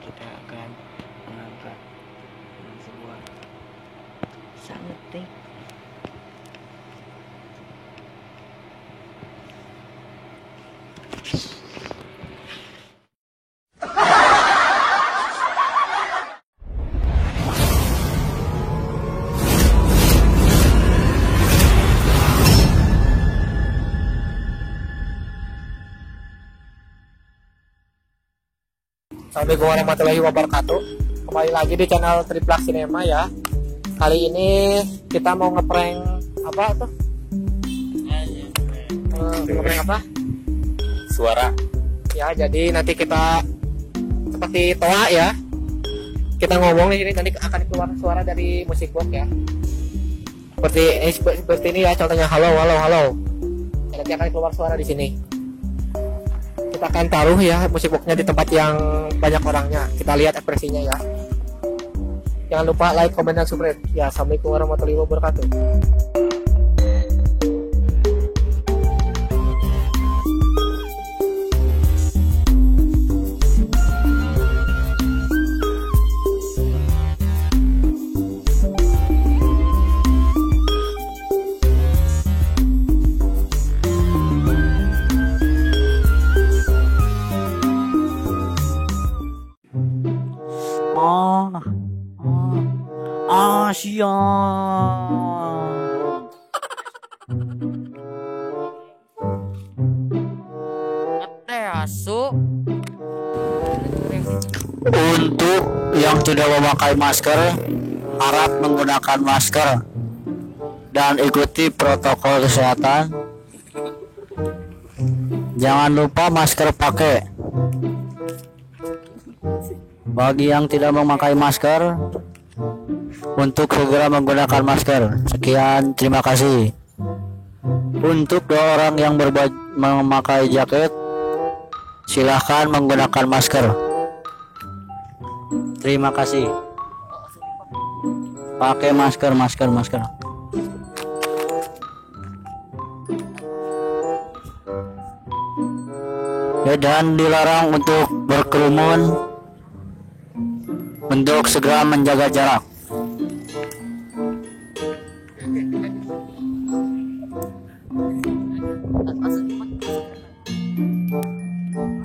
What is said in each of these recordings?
kita akan mengangkat sebuah sangetik. Assalamualaikum warahmatullahi wabarakatuh. Kembali lagi di channel Triplak Cinema ya. Kali ini kita mau ngeprank apa tuh? Ngeprank apa? Suara. Ya, jadi nanti kita seperti toa ya. Kita ngomong di sini nanti akan keluar suara dari musik box ya. Seperti ini ya contohnya, halo halo halo. Nanti akan keluar suara di sini. Kita akan taruh ya musik boxnya di tempat yang banyak orangnya. Kita lihat ekspresinya ya. Jangan lupa like, comment, dan subscribe ya. Assalamualaikum warahmatullahi wabarakatuh. Siang. Teh asu. Untuk yang tidak memakai masker, harap menggunakan masker dan ikuti protokol kesehatan. Jangan lupa masker pakai. Bagi yang tidak memakai masker, untuk segera menggunakan masker. Sekian, terima kasih. Untuk dua orang yang memakai jaket, silahkan menggunakan masker. Terima kasih. Pakai masker. Ya, dan dilarang untuk berkerumun, untuk segera menjaga jarak.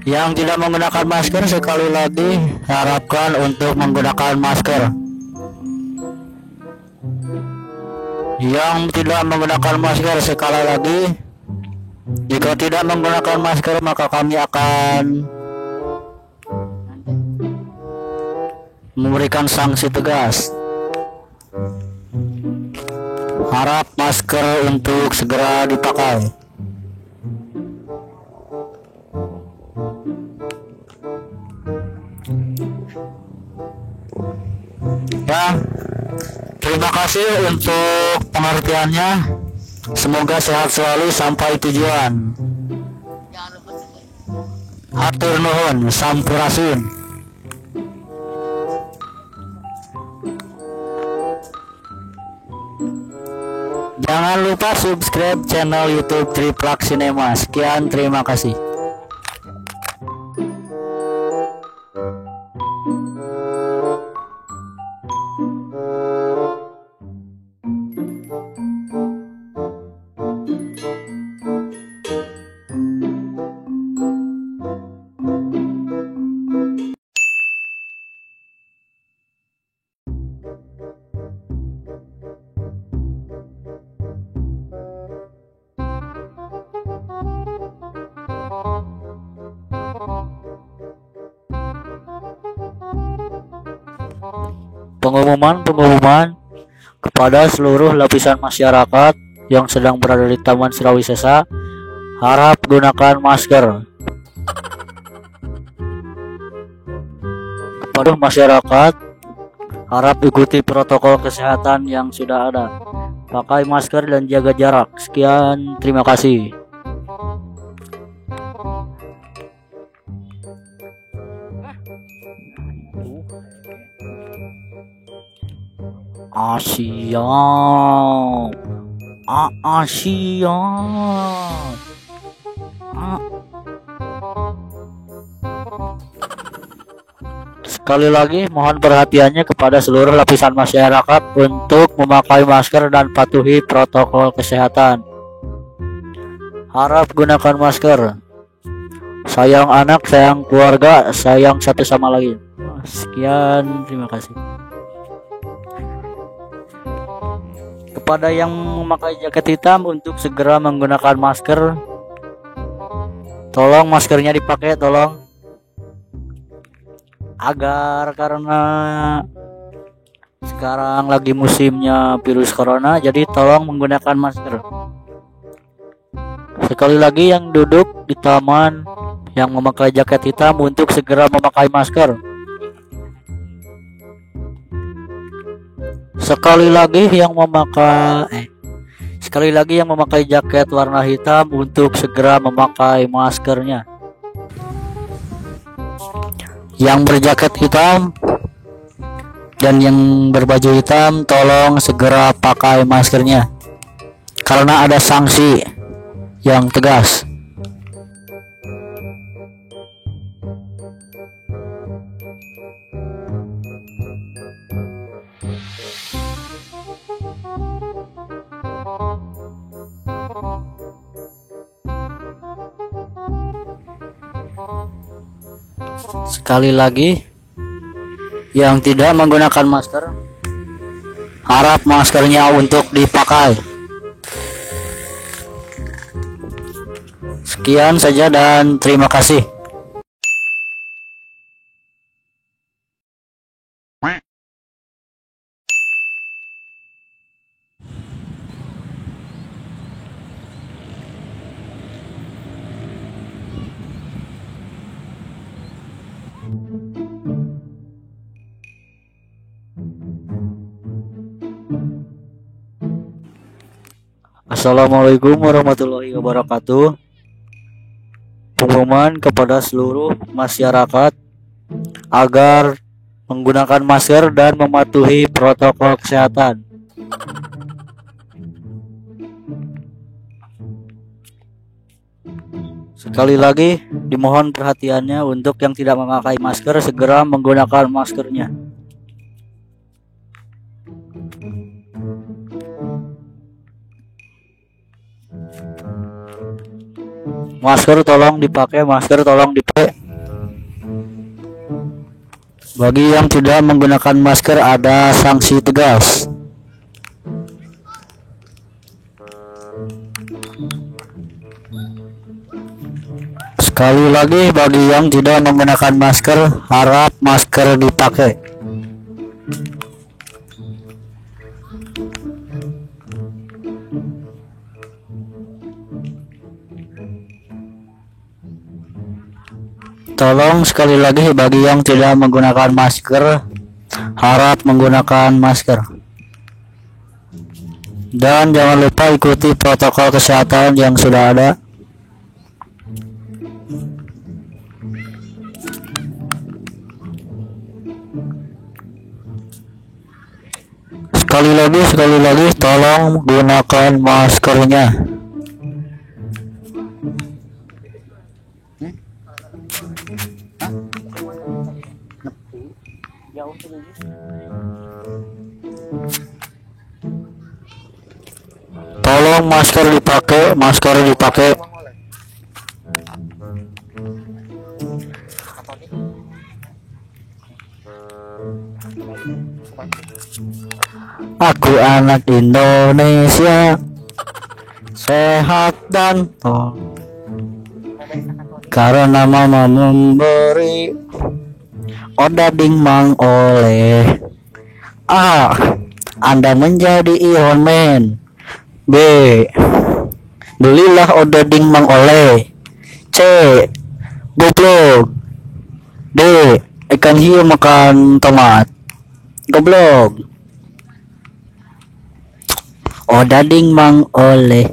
Yang tidak menggunakan masker, sekali lagi harapkan untuk menggunakan masker. Yang tidak menggunakan masker, sekali lagi, jika tidak menggunakan masker maka kami akan memberikan sanksi tegas. Harap masker untuk segera dipakai. Ya, terima kasih untuk pengertiannya. Semoga sehat selalu sampai tujuan. Hatur nuhun, sampurasun. Jangan lupa subscribe channel YouTube Triplak Cinema. Sekian, terima kasih. Pengumuman kepada seluruh lapisan masyarakat yang sedang berada di Taman Surawisesa, harap gunakan masker. Kepada masyarakat, harap ikuti protokol kesehatan yang sudah ada. Pakai masker dan jaga jarak. Sekian, terima kasih. Siap. Siap. Sekali lagi mohon perhatiannya kepada seluruh lapisan masyarakat untuk memakai masker dan patuhi protokol kesehatan. Harap gunakan masker. Sayang anak, sayang keluarga, sayang satu sama lain. Sekian, terima kasih. Kepada yang memakai jaket hitam untuk segera menggunakan masker. Tolong maskernya dipakai, tolong. Karena sekarang lagi musimnya virus corona, jadi tolong menggunakan masker. Sekali lagi yang duduk di taman yang memakai jaket hitam untuk segera memakai masker. Sekali lagi yang memakai jaket warna hitam untuk segera memakai maskernya. Yang berjaket hitam dan yang berbaju hitam tolong segera pakai maskernya karena ada sanksi yang tegas. Sekali lagi, yang tidak menggunakan masker, harap maskernya untuk dipakai. Sekian saja dan terima kasih. Assalamualaikum warahmatullahi wabarakatuh. Pengumuman kepada seluruh masyarakat agar menggunakan masker dan mematuhi protokol kesehatan. Sekali lagi dimohon perhatiannya untuk yang tidak memakai masker segera menggunakan maskernya. Masker tolong dipakai. Bagi yang tidak menggunakan masker ada sanksi tegas. Sekali lagi bagi yang tidak menggunakan masker harap masker dipakai. Tolong sekali lagi bagi yang tidak menggunakan masker harap menggunakan masker. Dan jangan lupa ikuti protokol kesehatan yang sudah ada. Sekali lagi tolong gunakan maskernya. Tolong masker dipakai. Aku anak Indonesia, sehat dan tol, karena mama memberi odading mang oleh. A. Anda menjadi Iron Man. B. Belilah odading mang oleh. C. Goblok. D. Ikan hiu makan tomat. Goblok. Odading mang oleh.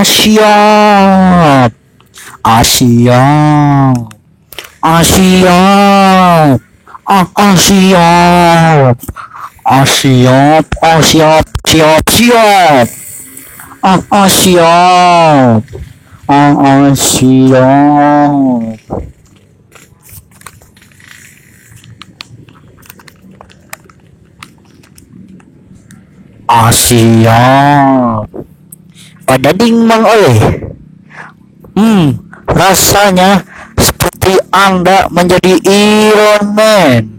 Siap. Siap. Siap. Siap. Pada ding mang oleh. Rasanya seperti Anda menjadi Iron Man.